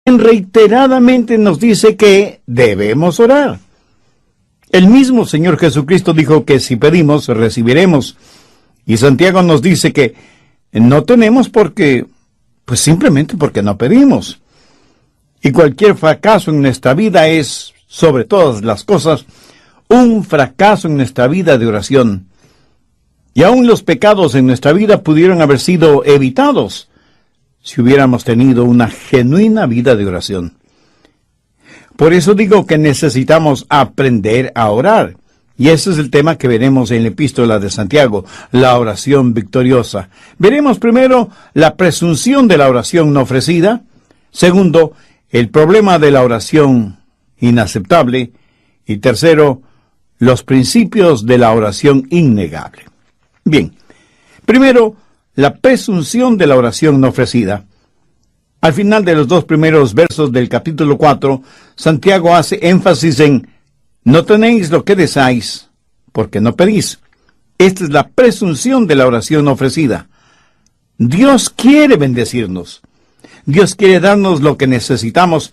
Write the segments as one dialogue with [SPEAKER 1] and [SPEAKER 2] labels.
[SPEAKER 1] reiteradamente nos dice que debemos orar. El mismo Señor Jesucristo dijo que si pedimos, recibiremos. Y Santiago nos dice que no tenemos porque, pues simplemente porque no pedimos. Y cualquier fracaso en nuestra vida es, sobre todas las cosas, un fracaso en nuestra vida de oración. Y aún los pecados en nuestra vida pudieron haber sido evitados si hubiéramos tenido una genuina vida de oración. Por eso digo que necesitamos aprender a orar. Y ese es el tema que veremos en la epístola de Santiago, la oración victoriosa. Veremos primero la presunción de la oración no ofrecida. Segundo, el problema de la oración inaceptable. Y tercero, los principios de la oración innegable. Bien, primero, la presunción de la oración no ofrecida. Al final de los 2 primeros versos del capítulo 4, Santiago hace énfasis en no tenéis lo que deseáis, porque no pedís. Esta es la presunción de la oración ofrecida. Dios quiere bendecirnos. Dios quiere darnos lo que necesitamos,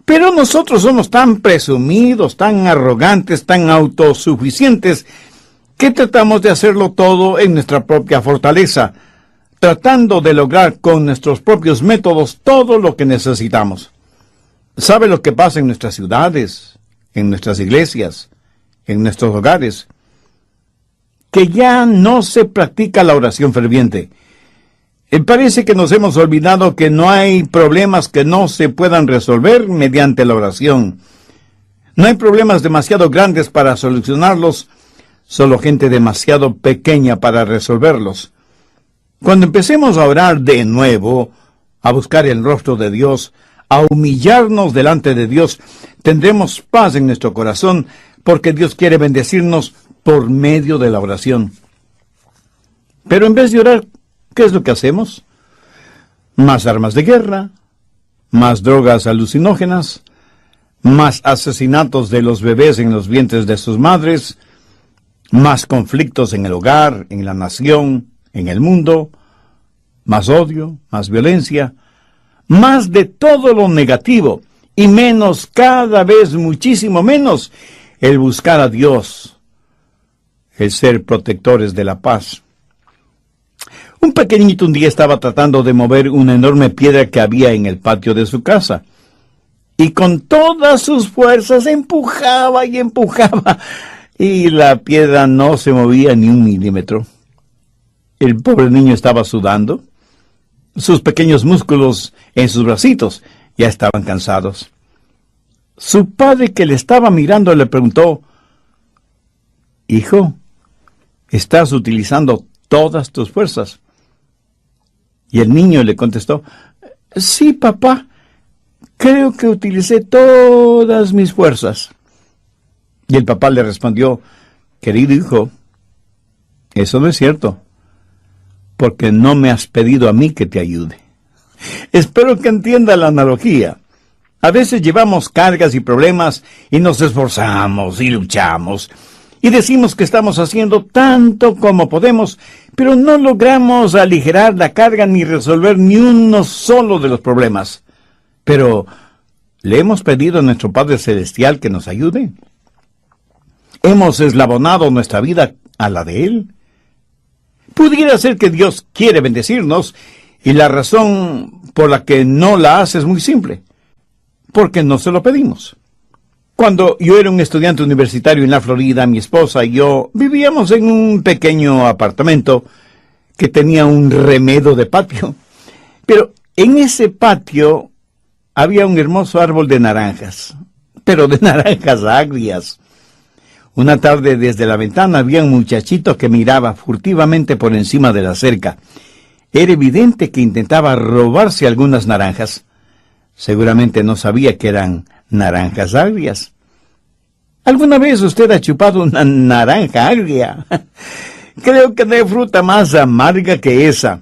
[SPEAKER 1] pero nosotros somos tan presumidos, tan arrogantes, tan autosuficientes, que tratamos de hacerlo todo en nuestra propia fortaleza, tratando de lograr con nuestros propios métodos todo lo que necesitamos. ¿Sabe lo que pasa en nuestras ciudades, en nuestras iglesias, en nuestros hogares? Que ya no se practica la oración ferviente. Parece que nos hemos olvidado que no hay problemas que no se puedan resolver mediante la oración. No hay problemas demasiado grandes para solucionarlos, solo gente demasiado pequeña para resolverlos. Cuando empecemos a orar de nuevo, a buscar el rostro de Dios, a humillarnos delante de Dios, tendremos paz en nuestro corazón, porque Dios quiere bendecirnos por medio de la oración. Pero en vez de orar, ¿qué es lo que hacemos? Más armas de guerra, más drogas alucinógenas, más asesinatos de los bebés en los vientres de sus madres, más conflictos en el hogar, en la nación, en el mundo, más odio, más violencia, más de todo lo negativo, y menos, cada vez muchísimo menos, el buscar a Dios, el ser protectores de la paz. Un pequeñito un día estaba tratando de mover una enorme piedra que había en el patio de su casa, y con todas sus fuerzas empujaba y empujaba, y la piedra no se movía ni 1 milímetro. El pobre niño estaba sudando. Sus pequeños músculos en sus bracitos ya estaban cansados. Su padre, que le estaba mirando, le preguntó: «Hijo, ¿estás utilizando todas tus fuerzas?» Y el niño le contestó: «Sí, papá, creo que utilicé todas mis fuerzas». Y el papá le respondió: «Querido hijo, eso no es cierto, porque no me has pedido a mí que te ayude». Espero que entienda la analogía. A veces llevamos cargas y problemas y nos esforzamos y luchamos y decimos que estamos haciendo tanto como podemos, pero no logramos aligerar la carga ni resolver ni uno solo de los problemas. Pero, ¿le hemos pedido a nuestro Padre Celestial que nos ayude? ¿Hemos eslabonado nuestra vida a la de Él? Pudiera ser que Dios quiere bendecirnos, y la razón por la que no la hace es muy simple: porque no se lo pedimos. Cuando yo era un estudiante universitario en la Florida, mi esposa y yo vivíamos en un pequeño apartamento que tenía un remedo de patio. Pero en ese patio había un hermoso árbol de naranjas, pero de naranjas agrias. Una tarde, desde la ventana había un muchachito que miraba furtivamente por encima de la cerca. Era evidente que intentaba robarse algunas naranjas. Seguramente no sabía que eran naranjas agrias. ¿Alguna vez usted ha chupado una naranja agria? Creo que no hay fruta más amarga que esa.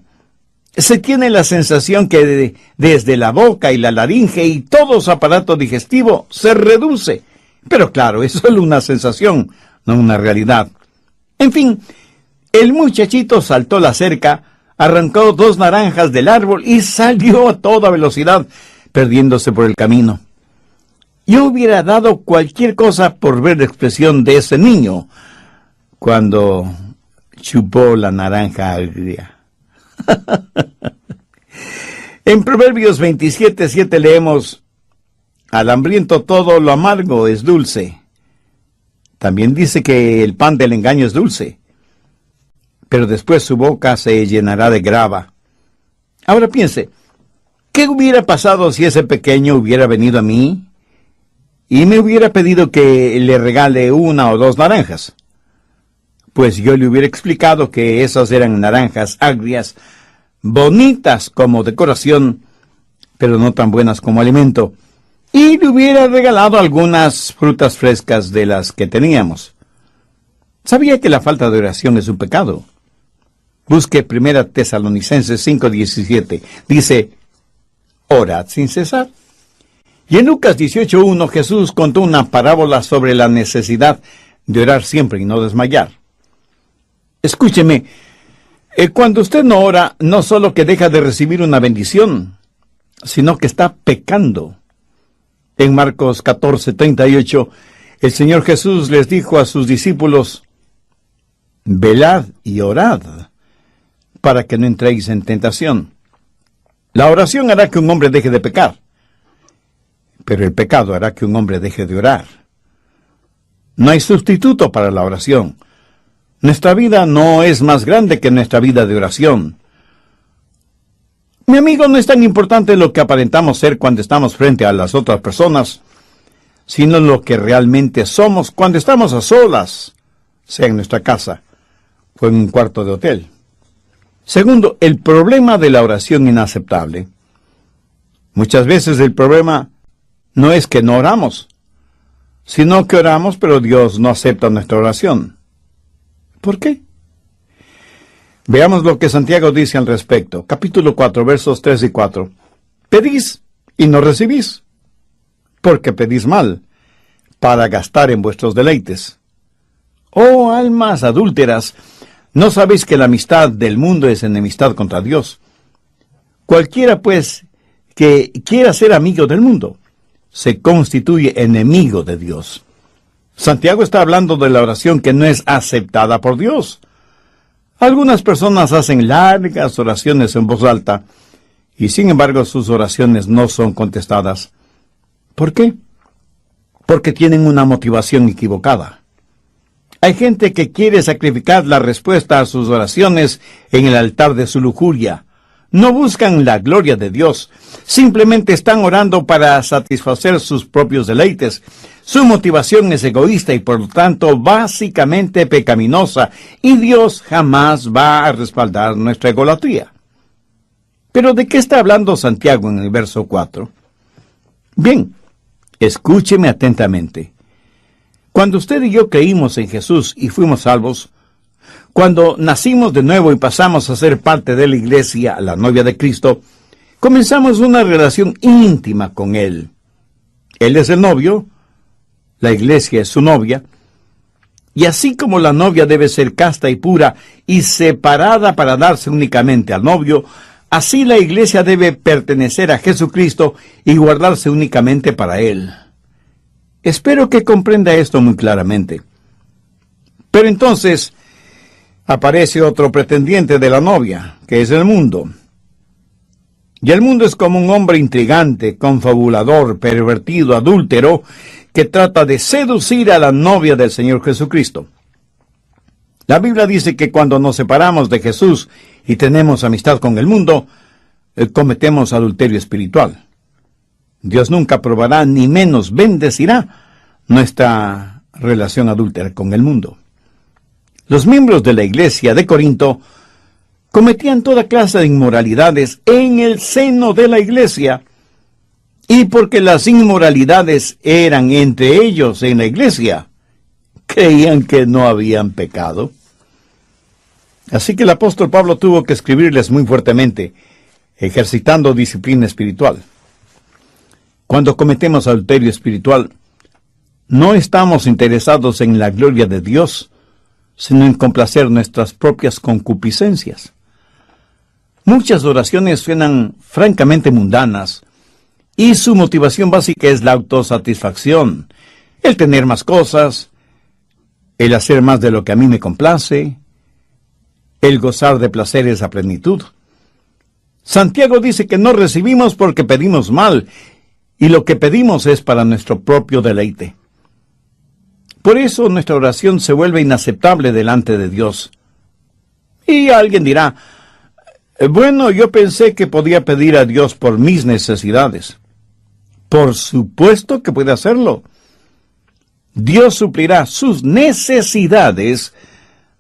[SPEAKER 1] Se tiene la sensación que desde la boca y la laringe y todo su aparato digestivo se reduce. Pero claro, es solo una sensación, no una realidad. En fin, el muchachito saltó la cerca, arrancó 2 naranjas del árbol y salió a toda velocidad. perdiéndose por el camino. Yo hubiera dado cualquier cosa por ver la expresión de ese niño cuando chupó la naranja agria. En Proverbios 27:7 leemos: al hambriento todo lo amargo es dulce. También dice que el pan del engaño es dulce, pero después su boca se llenará de grava. Ahora piense, ¿qué hubiera pasado si ese pequeño hubiera venido a mí y me hubiera pedido que le regale 1 o 2 naranjas? Pues yo le hubiera explicado que esas eran naranjas agrias, bonitas como decoración, pero no tan buenas como alimento, y le hubiera regalado algunas frutas frescas de las que teníamos. ¿Sabía que la falta de oración es un pecado? Busque 1 Tesalonicenses 5:17. Dice: orad sin cesar. Y en Lucas 18:1 Jesús contó una parábola sobre la necesidad de orar siempre y no desmayar. Escúcheme, cuando usted no ora, no solo que deja de recibir una bendición, sino que está pecando. En Marcos 14:38, el Señor Jesús les dijo a sus discípulos: velad y orad, para que no entréis en tentación. La oración hará que un hombre deje de pecar, pero el pecado hará que un hombre deje de orar. No hay sustituto para la oración. Nuestra vida no es más grande que nuestra vida de oración. Mi amigo, no es tan importante lo que aparentamos ser cuando estamos frente a las otras personas, sino lo que realmente somos cuando estamos a solas, sea en nuestra casa o en un cuarto de hotel. Segundo, el problema de la oración inaceptable. Muchas veces el problema no es que no oramos, sino que oramos, pero Dios no acepta nuestra oración. ¿Por qué? Veamos lo que Santiago dice al respecto. Capítulo 4, versos 3 y 4. Pedís y no recibís, porque pedís mal, para gastar en vuestros deleites. Oh almas adúlteras, ¿no sabéis que la amistad del mundo es enemistad contra Dios? Cualquiera, pues, que quiera ser amigo del mundo, se constituye enemigo de Dios. Santiago está hablando de la oración que no es aceptada por Dios. Algunas personas hacen largas oraciones en voz alta, y sin embargo sus oraciones no son contestadas. ¿Por qué? Porque tienen una motivación equivocada. Hay gente que quiere sacrificar la respuesta a sus oraciones en el altar de su lujuria. No buscan la gloria de Dios, simplemente están orando para satisfacer sus propios deleites. Su motivación es egoísta y por lo tanto básicamente pecaminosa, y Dios jamás va a respaldar nuestra egolatría. ¿Pero de qué está hablando Santiago en el verso 4? Bien, escúcheme atentamente. Cuando usted y yo creímos en Jesús y fuimos salvos, cuando nacimos de nuevo y pasamos a ser parte de la iglesia, la novia de Cristo, comenzamos una relación íntima con Él. Él es el novio, la iglesia es su novia, y así como la novia debe ser casta y pura y separada para darse únicamente al novio, así la iglesia debe pertenecer a Jesucristo y guardarse únicamente para Él. Espero que comprenda esto muy claramente. Pero entonces aparece otro pretendiente de la novia, que es el mundo. Y el mundo es como un hombre intrigante, confabulador, pervertido, adúltero, que trata de seducir a la novia del Señor Jesucristo. La Biblia dice que cuando nos separamos de Jesús y tenemos amistad con el mundo, cometemos adulterio espiritual. Dios nunca aprobará ni menos bendecirá nuestra relación adúltera con el mundo. Los miembros de la iglesia de Corinto cometían toda clase de inmoralidades en el seno de la iglesia, y porque las inmoralidades eran entre ellos en la iglesia, creían que no habían pecado. Así que el apóstol Pablo tuvo que escribirles muy fuertemente, ejercitando disciplina espiritual. Cuando cometemos adulterio espiritual, no estamos interesados en la gloria de Dios, sino en complacer nuestras propias concupiscencias. Muchas oraciones suenan francamente mundanas Y su motivación básica es la autosatisfacción, el tener más cosas, el hacer más de lo que a mí me complace, el gozar de placeres a plenitud. Santiago dice que no recibimos porque pedimos mal, y lo que pedimos es para nuestro propio deleite. Por eso nuestra oración se vuelve inaceptable delante de Dios. Y alguien dirá, bueno, yo pensé que podía pedir a Dios por mis necesidades. Por supuesto que puede hacerlo. Dios suplirá sus necesidades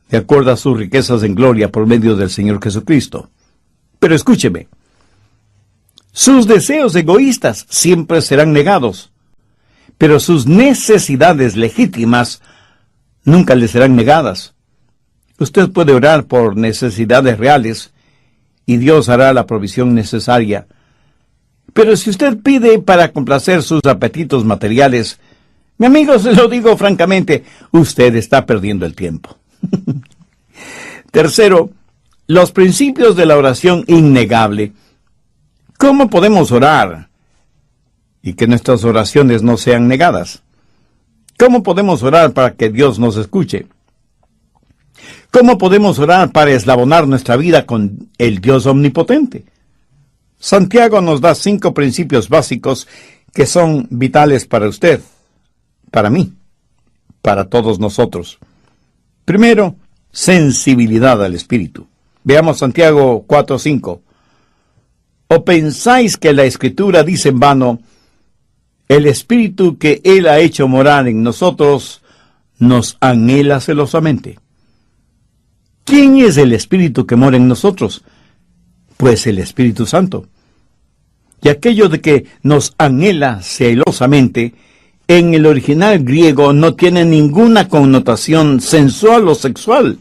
[SPEAKER 1] de acuerdo a sus riquezas en gloria por medio del Señor Jesucristo. Pero escúcheme, sus deseos egoístas siempre serán negados, pero sus necesidades legítimas nunca le serán negadas. Usted puede orar por necesidades reales y Dios hará la provisión necesaria. Pero si usted pide para complacer sus apetitos materiales, mi amigo, se lo digo francamente, usted está perdiendo el tiempo. Tercero, los principios de la oración innegable. ¿Cómo podemos orar y que nuestras oraciones no sean negadas? ¿Cómo podemos orar para que Dios nos escuche? ¿Cómo podemos orar para eslabonar nuestra vida con el Dios omnipotente? Santiago nos da 5 principios básicos que son vitales para usted, para mí, para todos nosotros. Primero, sensibilidad al Espíritu. Veamos Santiago 4:5. ¿O pensáis que la Escritura dice en vano, el Espíritu que Él ha hecho morar en nosotros nos anhela celosamente? ¿Quién es el Espíritu que mora en nosotros? Pues el Espíritu Santo. Y aquello de que nos anhela celosamente, en el original griego no tiene ninguna connotación sensual o sexual.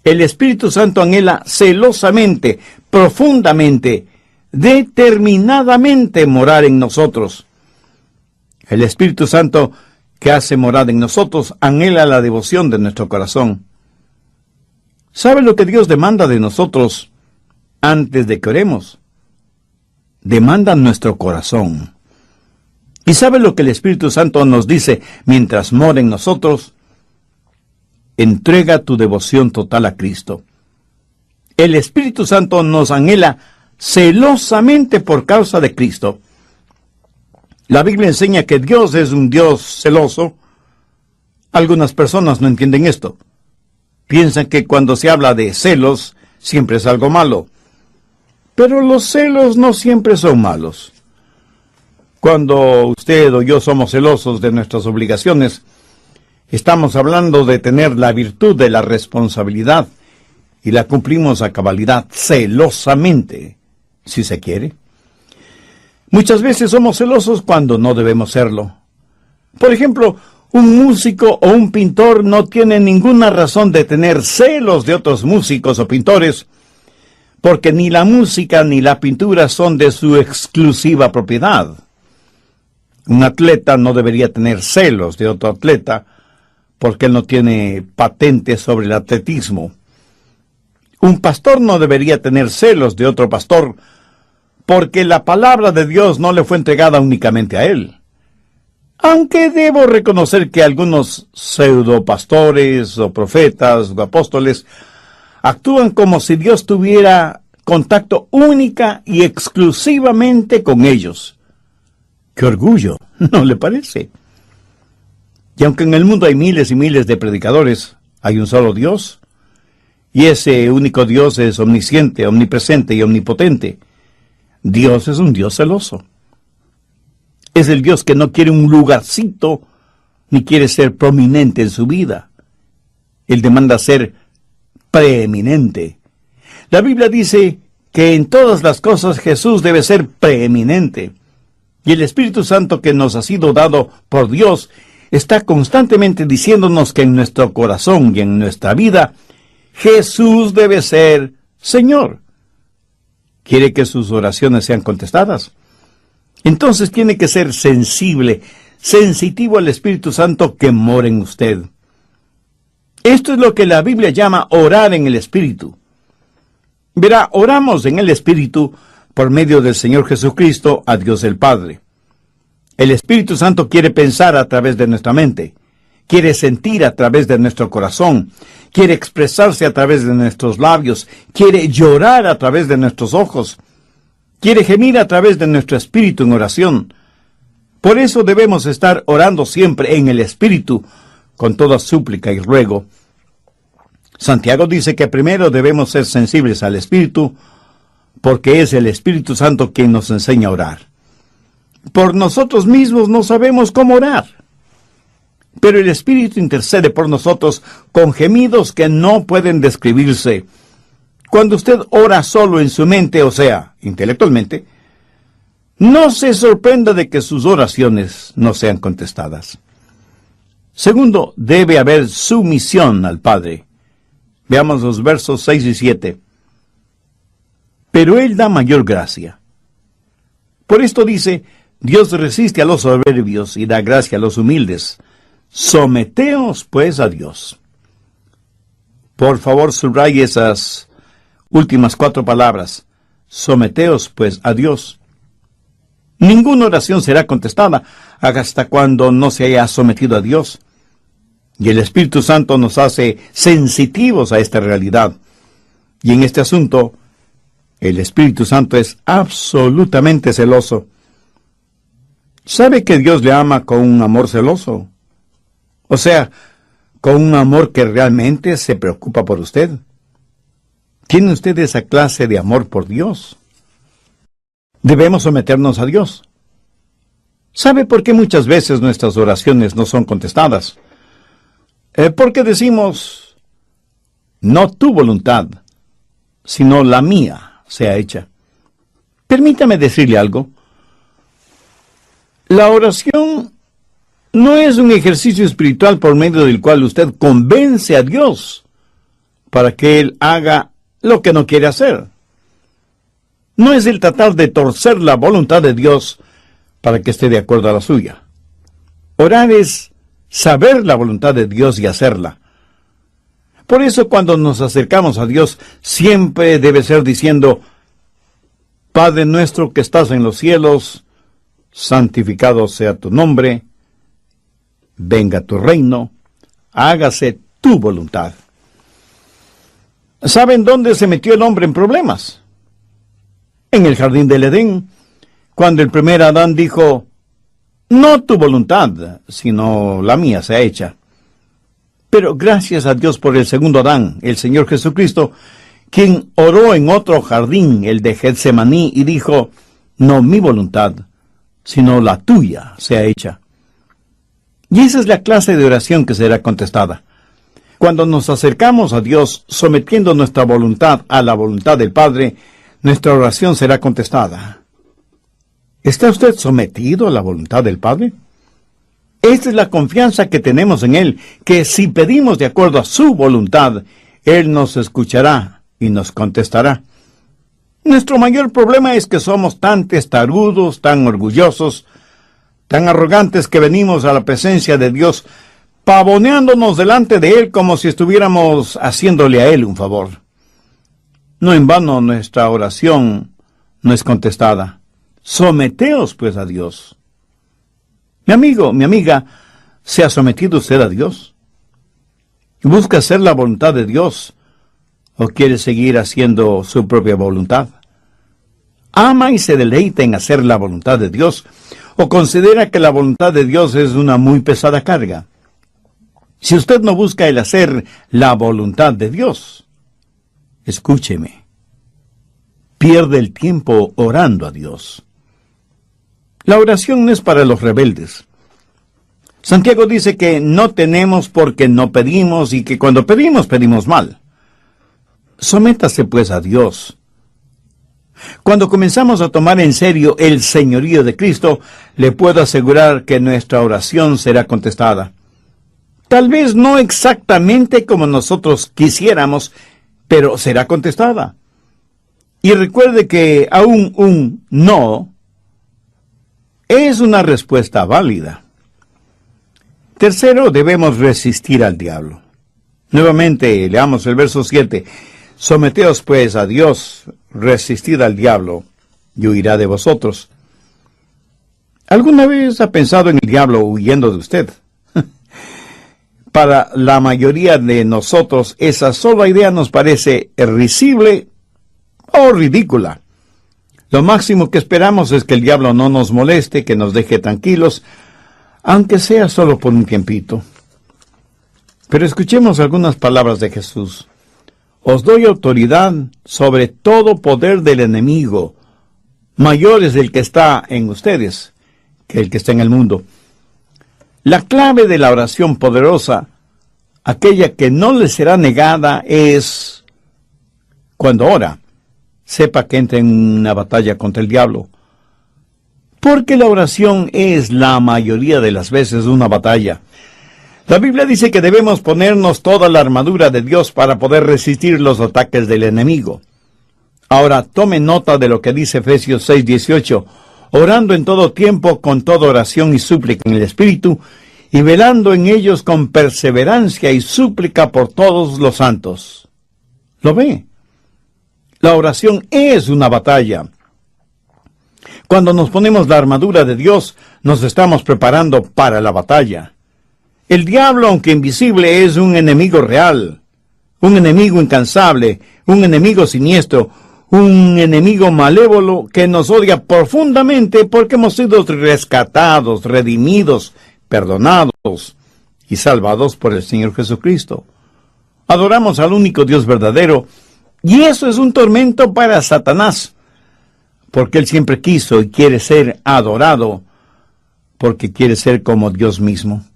[SPEAKER 1] El Espíritu Santo anhela celosamente, profundamente, determinadamente morar en nosotros. El Espíritu Santo que hace morada en nosotros anhela la devoción de nuestro corazón. ¿Sabe lo que Dios demanda de nosotros antes de que oremos? Demanda nuestro corazón. ¿Y sabe lo que el Espíritu Santo nos dice mientras mora en nosotros? Entrega tu devoción total a Cristo. El Espíritu Santo nos anhela celosamente por causa de Cristo. La Biblia enseña que Dios es un Dios celoso. Algunas personas no entienden esto. Piensan que cuando se habla de celos, siempre es algo malo. Pero los celos no siempre son malos. Cuando usted o yo somos celosos de nuestras obligaciones, estamos hablando de tener la virtud de la responsabilidad y la cumplimos a cabalidad, celosamente, si se quiere. Muchas veces somos celosos cuando no debemos serlo. Por ejemplo, un músico o un pintor no tiene ninguna razón de tener celos de otros músicos o pintores, porque ni la música ni la pintura son de su exclusiva propiedad. Un atleta no debería tener celos de otro atleta, porque él no tiene patente sobre el atletismo. Un pastor no debería tener celos de otro pastor, porque la palabra de Dios no le fue entregada únicamente a él. Aunque debo reconocer que algunos pseudopastores o profetas o apóstoles actúan como si Dios tuviera contacto única y exclusivamente con ellos. ¡Qué orgullo! ¿No le parece? Y aunque en el mundo hay miles y miles de predicadores, hay un solo Dios, y ese único Dios es omnisciente, omnipresente y omnipotente. Dios es un Dios celoso. Es el Dios que no quiere un lugarcito, ni quiere ser prominente en su vida. Él demanda ser preeminente. La Biblia dice que en todas las cosas Jesús debe ser preeminente. Y el Espíritu Santo que nos ha sido dado por Dios está constantemente diciéndonos que en nuestro corazón y en nuestra vida, Jesús debe ser Señor. ¿Quiere que sus oraciones sean contestadas? Entonces tiene que ser sensible, sensitivo al Espíritu Santo que mora en usted. Esto es lo que la Biblia llama orar en el Espíritu. Verá, oramos en el Espíritu por medio del Señor Jesucristo a Dios el Padre. El Espíritu Santo quiere pensar a través de nuestra mente, quiere sentir a través de nuestro corazón, quiere expresarse a través de nuestros labios, quiere llorar a través de nuestros ojos, quiere gemir a través de nuestro espíritu en oración. Por eso debemos estar orando siempre en el Espíritu, con toda súplica y ruego. Santiago dice que primero debemos ser sensibles al Espíritu, porque es el Espíritu Santo quien nos enseña a orar. Por nosotros mismos no sabemos cómo orar, pero el Espíritu intercede por nosotros con gemidos que no pueden describirse. Cuando usted ora solo en su mente, o sea, intelectualmente, no se sorprenda de que sus oraciones no sean contestadas. Segundo, debe haber sumisión al Padre. Veamos los versos 6 y 7. Pero Él da mayor gracia. Por esto dice, Dios resiste a los soberbios y da gracia a los humildes. Someteos, pues, a Dios. Por favor, subraye esas últimas 4 palabras. Someteos, pues, a Dios. Ninguna oración será contestada hasta cuando no se haya sometido a Dios. Y el Espíritu Santo nos hace sensitivos a esta realidad. Y en este asunto, el Espíritu Santo es absolutamente celoso. ¿Sabe que Dios le ama con un amor celoso? O sea, con un amor que realmente se preocupa por usted. ¿Tiene usted esa clase de amor por Dios? Debemos someternos a Dios. ¿Sabe por qué muchas veces nuestras oraciones no son contestadas? Porque decimos, no tu voluntad, sino la mía sea hecha. Permítame decirle algo. La oración no es un ejercicio espiritual por medio del cual usted convence a Dios para que Él haga lo que no quiere hacer. No es el tratar de torcer la voluntad de Dios para que esté de acuerdo a la suya. Orar es saber la voluntad de Dios y hacerla. Por eso cuando nos acercamos a Dios, siempre debe ser diciendo, Padre nuestro que estás en los cielos, santificado sea tu nombre, venga tu reino, hágase tu voluntad. ¿Saben dónde se metió el hombre en problemas? En el jardín del Edén, cuando el primer Adán dijo, no tu voluntad, sino la mía sea hecha. Pero gracias a Dios por el segundo Adán, el Señor Jesucristo, quien oró en otro jardín, el de Getsemaní, y dijo, no mi voluntad, sino la tuya sea hecha. Y esa es la clase de oración que será contestada. Cuando nos acercamos a Dios, sometiendo nuestra voluntad a la voluntad del Padre, nuestra oración será contestada. ¿Está usted sometido a la voluntad del Padre? Esta es la confianza que tenemos en Él, que si pedimos de acuerdo a su voluntad, Él nos escuchará y nos contestará. Nuestro mayor problema es que somos tan testarudos, tan orgullosos, tan arrogantes que venimos a la presencia de Dios pavoneándonos delante de Él como si estuviéramos haciéndole a Él un favor. No en vano nuestra oración no es contestada. Someteos pues a Dios. Mi amigo, mi amiga, ¿se ha sometido usted a Dios? ¿Busca hacer la voluntad de Dios o quiere seguir haciendo su propia voluntad? ¿Ama y se deleita en hacer la voluntad de Dios o considera que la voluntad de Dios es una muy pesada carga? Si usted no busca el hacer la voluntad de Dios, escúcheme, pierde el tiempo orando a Dios. La oración no es para los rebeldes. Santiago dice que no tenemos porque no pedimos y que cuando pedimos, pedimos mal. Sométase pues a Dios. Cuando comenzamos a tomar en serio el señorío de Cristo, le puedo asegurar que nuestra oración será contestada. Tal vez no exactamente como nosotros quisiéramos, pero será contestada. Y recuerde que aún un no es una respuesta válida. Tercero, debemos resistir al diablo. Nuevamente, leamos el verso 7. Someteos pues a Dios, resistid al diablo, y huirá de vosotros. ¿Alguna vez ha pensado en el diablo huyendo de usted? Para la mayoría de nosotros, esa sola idea nos parece risible o ridícula. Lo máximo que esperamos es que el diablo no nos moleste, que nos deje tranquilos, aunque sea solo por un tiempito. Pero escuchemos algunas palabras de Jesús. Os doy autoridad sobre todo poder del enemigo. Mayor es el que está en ustedes que el que está en el mundo. La clave de la oración poderosa, aquella que no le será negada, es cuando ora, sepa que entra en una batalla contra el diablo. Porque la oración es la mayoría de las veces una batalla. La Biblia dice que debemos ponernos toda la armadura de Dios para poder resistir los ataques del enemigo. Ahora tome nota de lo que dice Efesios 6:18, orando en todo tiempo con toda oración y súplica en el Espíritu, y velando en ellos con perseverancia y súplica por todos los santos. ¿Lo ve? La oración es una batalla. Cuando nos ponemos la armadura de Dios, nos estamos preparando para la batalla. El diablo, aunque invisible, es un enemigo real, un enemigo incansable, un enemigo siniestro, un enemigo malévolo que nos odia profundamente porque hemos sido rescatados, redimidos, perdonados y salvados por el Señor Jesucristo. Adoramos al único Dios verdadero, y eso es un tormento para Satanás, porque él siempre quiso y quiere ser adorado, porque quiere ser como Dios mismo.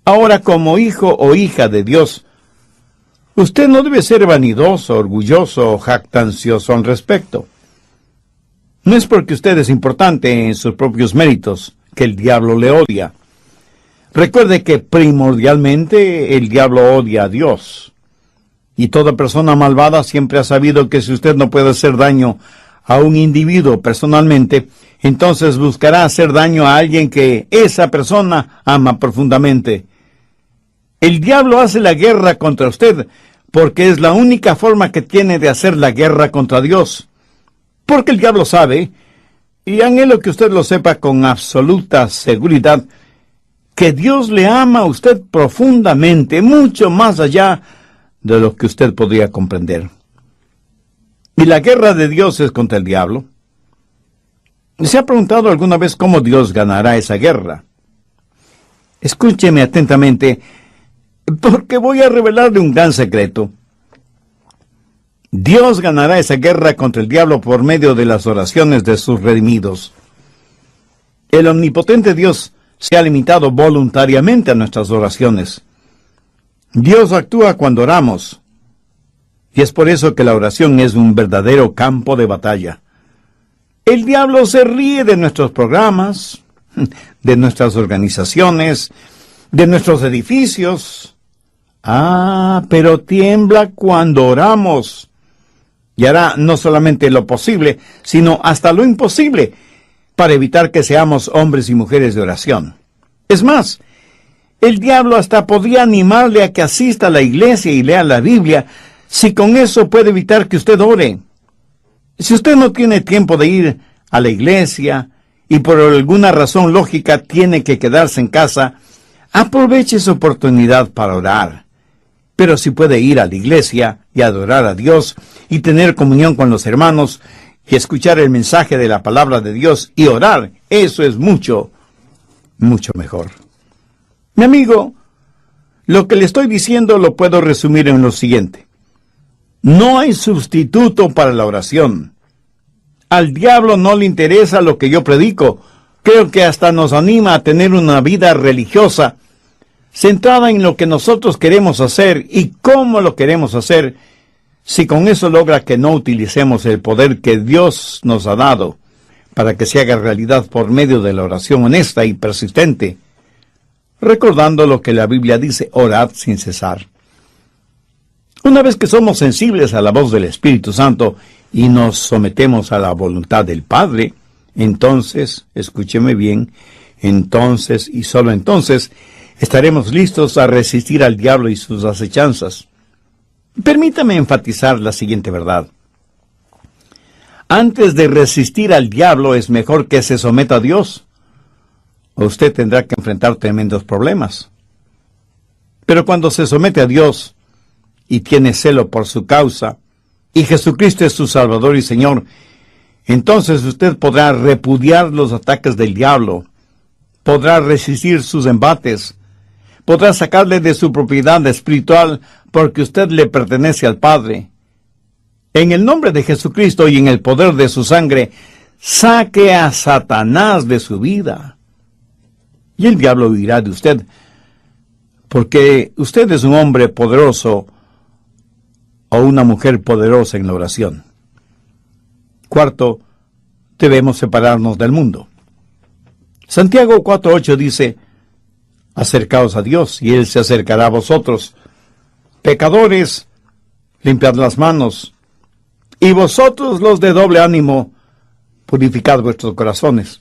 [SPEAKER 1] Ahora, como hijo o hija de Dios, usted no debe ser vanidoso, orgulloso o jactancioso al respecto. No es porque usted es importante en sus propios méritos que el diablo le odia. Recuerde que primordialmente el diablo odia a Dios. Y toda persona malvada siempre ha sabido que si usted no puede hacer daño a un individuo personalmente, entonces buscará hacer daño a alguien que esa persona ama profundamente. El diablo hace la guerra contra usted porque es la única forma que tiene de hacer la guerra contra Dios. Porque el diablo sabe, y anhelo que usted lo sepa con absoluta seguridad, que Dios le ama a usted profundamente, mucho más allá de lo que usted podría comprender. ¿Y la guerra de Dios es contra el diablo? ¿Se ha preguntado alguna vez cómo Dios ganará esa guerra? Escúcheme atentamente, porque voy a revelarle un gran secreto. Dios ganará esa guerra contra el diablo por medio de las oraciones de sus redimidos. El omnipotente Dios se ha limitado voluntariamente a nuestras oraciones. Dios actúa cuando oramos, y es por eso que la oración es un verdadero campo de batalla. El diablo se ríe de nuestros programas, de nuestras organizaciones, de nuestros edificios. Pero tiembla cuando oramos, y hará no solamente lo posible, sino hasta lo imposible, para evitar que seamos hombres y mujeres de oración. Es más, el diablo hasta podría animarle a que asista a la iglesia y lea la Biblia, si con eso puede evitar que usted ore. Si usted no tiene tiempo de ir a la iglesia, y por alguna razón lógica tiene que quedarse en casa, aproveche esa oportunidad para orar. Pero si puede ir a la iglesia y adorar a Dios, y tener comunión con los hermanos, y escuchar el mensaje de la palabra de Dios y orar, eso es mucho, mucho mejor. Mi amigo, lo que le estoy diciendo lo puedo resumir en lo siguiente. No hay sustituto para la oración. Al diablo no le interesa lo que yo predico. Creo que hasta nos anima a tener una vida religiosa, centrada en lo que nosotros queremos hacer y cómo lo queremos hacer, si con eso logra que no utilicemos el poder que Dios nos ha dado para que se haga realidad por medio de la oración honesta y persistente, recordando lo que la Biblia dice, orad sin cesar. Una vez que somos sensibles a la voz del Espíritu Santo y nos sometemos a la voluntad del Padre, entonces, escúcheme bien, entonces y solo entonces estaremos listos a resistir al diablo y sus acechanzas. Permítame enfatizar la siguiente verdad. Antes de resistir al diablo es mejor que se someta a Dios. Usted tendrá que enfrentar tremendos problemas. Pero cuando se somete a Dios y tiene celo por su causa, y Jesucristo es su Salvador y Señor, entonces usted podrá repudiar los ataques del diablo, podrá resistir sus embates, podrá sacarle de su propiedad espiritual porque usted le pertenece al Padre. En el nombre de Jesucristo y en el poder de su sangre, saque a Satanás de su vida. Y el diablo huirá de usted, porque usted es un hombre poderoso o una mujer poderosa en la oración. Cuarto, debemos separarnos del mundo. Santiago 4:8 dice, acercaos a Dios y Él se acercará a vosotros. Pecadores, limpiad las manos. Y vosotros los de doble ánimo, purificad vuestros corazones.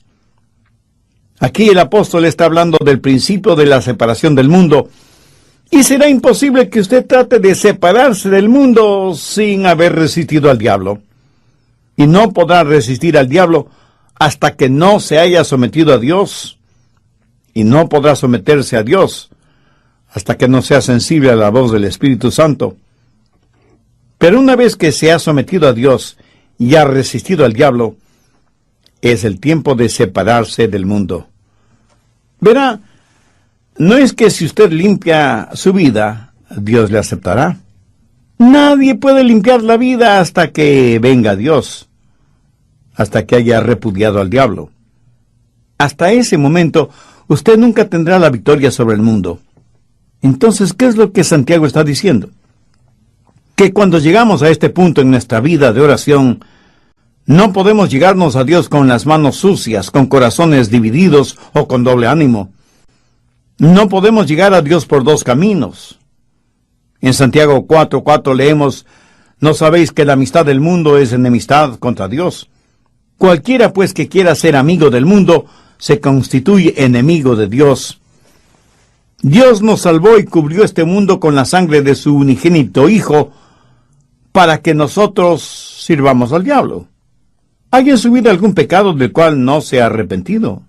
[SPEAKER 1] Aquí el apóstol está hablando del principio de la separación del mundo, y será imposible que usted trate de separarse del mundo sin haber resistido al diablo. Y no podrá resistir al diablo hasta que no se haya sometido a Dios, y no podrá someterse a Dios hasta que no sea sensible a la voz del Espíritu Santo. Pero una vez que se ha sometido a Dios y ha resistido al diablo, es el tiempo de separarse del mundo. Verá, no es que si usted limpia su vida, Dios le aceptará. Nadie puede limpiar la vida hasta que venga Dios, hasta que haya repudiado al diablo. Hasta ese momento, usted nunca tendrá la victoria sobre el mundo. Entonces, ¿qué es lo que Santiago está diciendo? Que cuando llegamos a este punto en nuestra vida de oración, no podemos llegarnos a Dios con las manos sucias, con corazones divididos o con doble ánimo. No podemos llegar a Dios por dos caminos. En Santiago 4:4 leemos, ¿no sabéis que la amistad del mundo es enemistad contra Dios? Cualquiera pues que quiera ser amigo del mundo, se constituye enemigo de Dios. Dios nos salvó y cubrió este mundo con la sangre de su unigénito Hijo, para que nosotros sirvamos al diablo. ¿Hay en su vida algún pecado del cual no se ha arrepentido?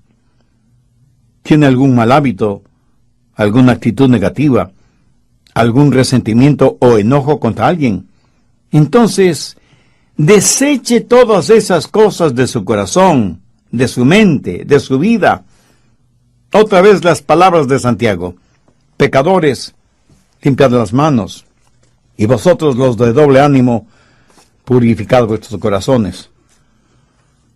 [SPEAKER 1] ¿Tiene algún mal hábito, alguna actitud negativa, algún resentimiento o enojo contra alguien? Entonces, deseche todas esas cosas de su corazón, de su mente, de su vida. Otra vez las palabras de Santiago. Pecadores, limpiad las manos. Y vosotros los de doble ánimo, purificad vuestros corazones.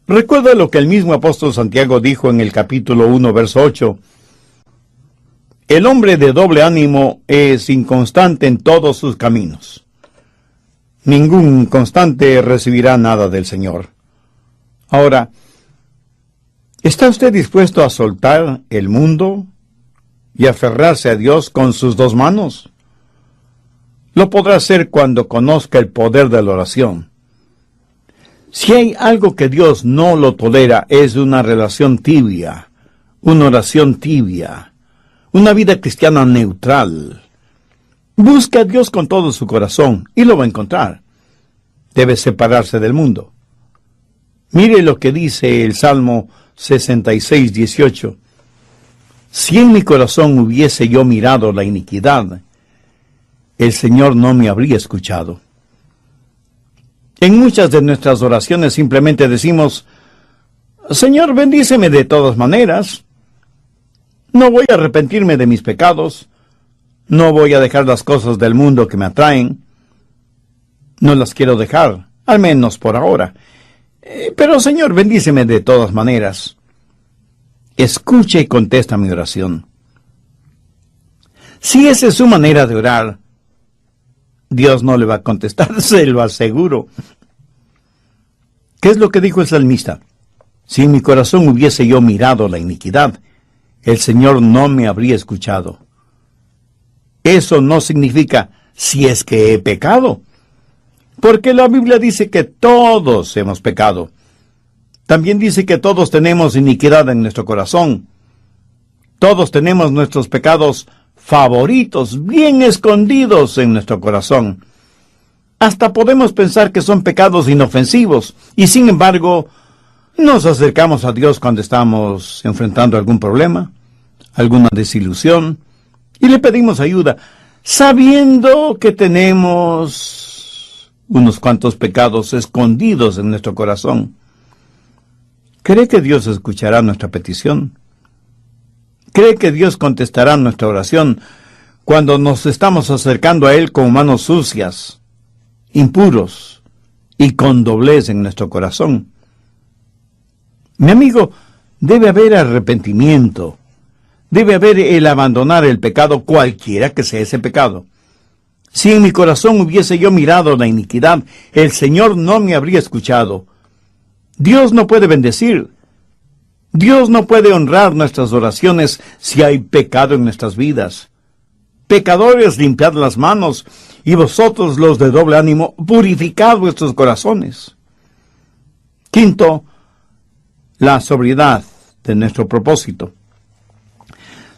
[SPEAKER 1] Recuerda lo que el mismo apóstol Santiago dijo en el capítulo 1, verso 8. El hombre de doble ánimo es inconstante en todos sus caminos. Ningún inconstante recibirá nada del Señor. Ahora, ¿está usted dispuesto a soltar el mundo y aferrarse a Dios con sus dos manos? Lo podrá hacer cuando conozca el poder de la oración. Si hay algo que Dios no lo tolera, es una relación tibia, una oración tibia, una vida cristiana neutral. Busque a Dios con todo su corazón y lo va a encontrar. Debe separarse del mundo. Mire lo que dice el Salmo 66:18. Si en mi corazón hubiese yo mirado la iniquidad, el Señor no me habría escuchado. En muchas de nuestras oraciones simplemente decimos, Señor, bendíceme de todas maneras. No voy a arrepentirme de mis pecados. No voy a dejar las cosas del mundo que me atraen. No las quiero dejar, al menos por ahora. Pero, Señor, bendíceme de todas maneras. Escuche y contesta mi oración. Si esa es su manera de orar, Dios no le va a contestar, se lo aseguro. ¿Qué es lo que dijo el salmista? Si en mi corazón hubiese yo mirado la iniquidad, el Señor no me habría escuchado. Eso no significa si es que he pecado, porque la Biblia dice que todos hemos pecado. También dice que todos tenemos iniquidad en nuestro corazón. Todos tenemos nuestros pecados favoritos, bien escondidos en nuestro corazón. Hasta podemos pensar que son pecados inofensivos, y sin embargo, nos acercamos a Dios cuando estamos enfrentando algún problema, alguna desilusión, y le pedimos ayuda, sabiendo que tenemos unos cuantos pecados escondidos en nuestro corazón. ¿Cree que Dios escuchará nuestra petición? ¿Cree que Dios contestará nuestra oración cuando nos estamos acercando a Él con manos sucias, impuros y con doblez en nuestro corazón? Mi amigo, debe haber arrepentimiento, debe haber el abandonar el pecado, cualquiera que sea ese pecado. Si en mi corazón hubiese yo mirado la iniquidad, el Señor no me habría escuchado. Dios no puede bendecir. Dios no puede honrar nuestras oraciones si hay pecado en nuestras vidas. Pecadores, limpiad las manos, y vosotros los de doble ánimo, purificad vuestros corazones. Quinto, la sobriedad de nuestro propósito.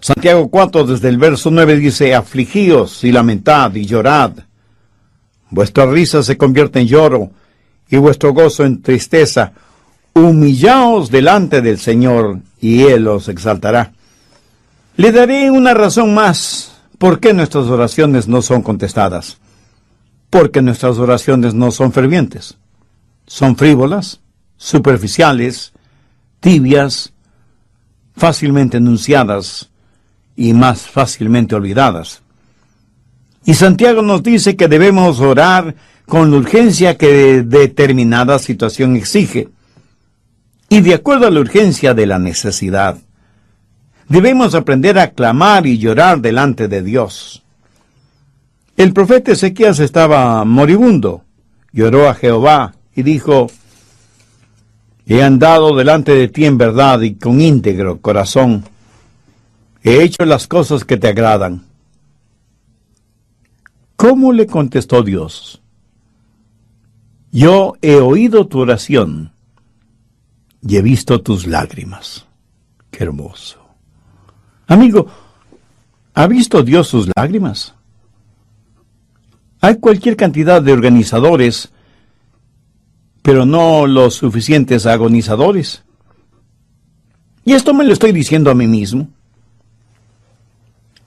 [SPEAKER 1] Santiago 4, desde el verso 9 dice, afligíos y lamentad y llorad. Vuestra risa se convierte en lloro y vuestro gozo en tristeza. Humillaos delante del Señor y Él os exaltará. Le daré una razón más por qué nuestras oraciones no son contestadas. Porque nuestras oraciones no son fervientes. Son frívolas, superficiales, tibias, fácilmente enunciadas y más fácilmente olvidadas. Y Santiago nos dice que debemos orar con la urgencia que determinada situación exige, y de acuerdo a la urgencia de la necesidad. Debemos aprender a clamar y llorar delante de Dios. El profeta Ezequías estaba moribundo, lloró a Jehová y dijo, he andado delante de ti en verdad y con íntegro corazón. He hecho las cosas que te agradan. ¿Cómo le contestó Dios? Yo he oído tu oración y he visto tus lágrimas. ¡Qué hermoso! Amigo, ¿ha visto Dios sus lágrimas? Hay cualquier cantidad de organizadores, pero no los suficientes agonizadores. Y esto me lo estoy diciendo a mí mismo.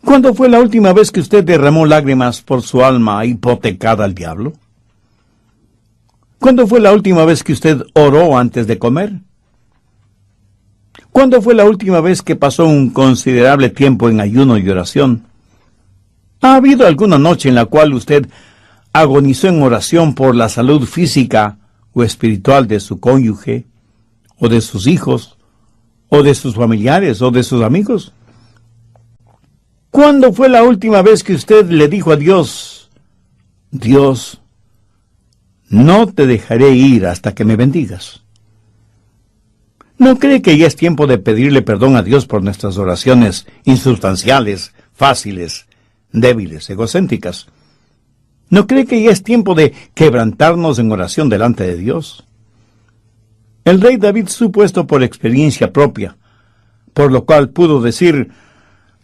[SPEAKER 1] ¿Cuándo fue la última vez que usted derramó lágrimas por su alma hipotecada al diablo? ¿Cuándo fue la última vez que usted oró antes de comer? ¿Cuándo fue la última vez que pasó un considerable tiempo en ayuno y oración? ¿Ha habido alguna noche en la cual usted agonizó en oración por la salud física o espiritual de su cónyuge, o de sus hijos, o de sus familiares, o de sus amigos? ¿Cuándo fue la última vez que usted le dijo a Dios, Dios, no te dejaré ir hasta que me bendigas? ¿No cree que ya es tiempo de pedirle perdón a Dios por nuestras oraciones insustanciales, fáciles, débiles, egocéntricas? ¿No cree que ya es tiempo de quebrantarnos en oración delante de Dios? El rey David supo esto por experiencia propia, por lo cual pudo decir,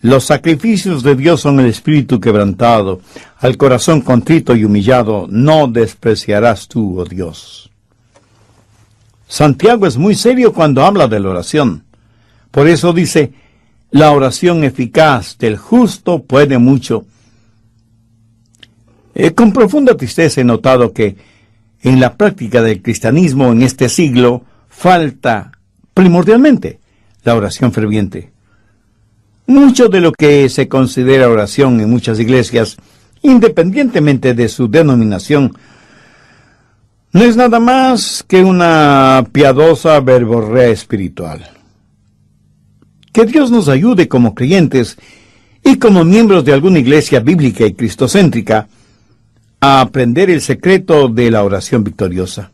[SPEAKER 1] los sacrificios de Dios son el espíritu quebrantado, al corazón contrito y humillado no despreciarás tú, oh Dios. Santiago es muy serio cuando habla de la oración. Por eso dice, la oración eficaz del justo puede mucho. Con profunda tristeza he notado que en la práctica del cristianismo en este siglo falta primordialmente la oración ferviente. Mucho de lo que se considera oración en muchas iglesias, independientemente de su denominación, no es nada más que una piadosa verborrea espiritual. Que Dios nos ayude como creyentes y como miembros de alguna iglesia bíblica y cristocéntrica a aprender el secreto de la oración victoriosa.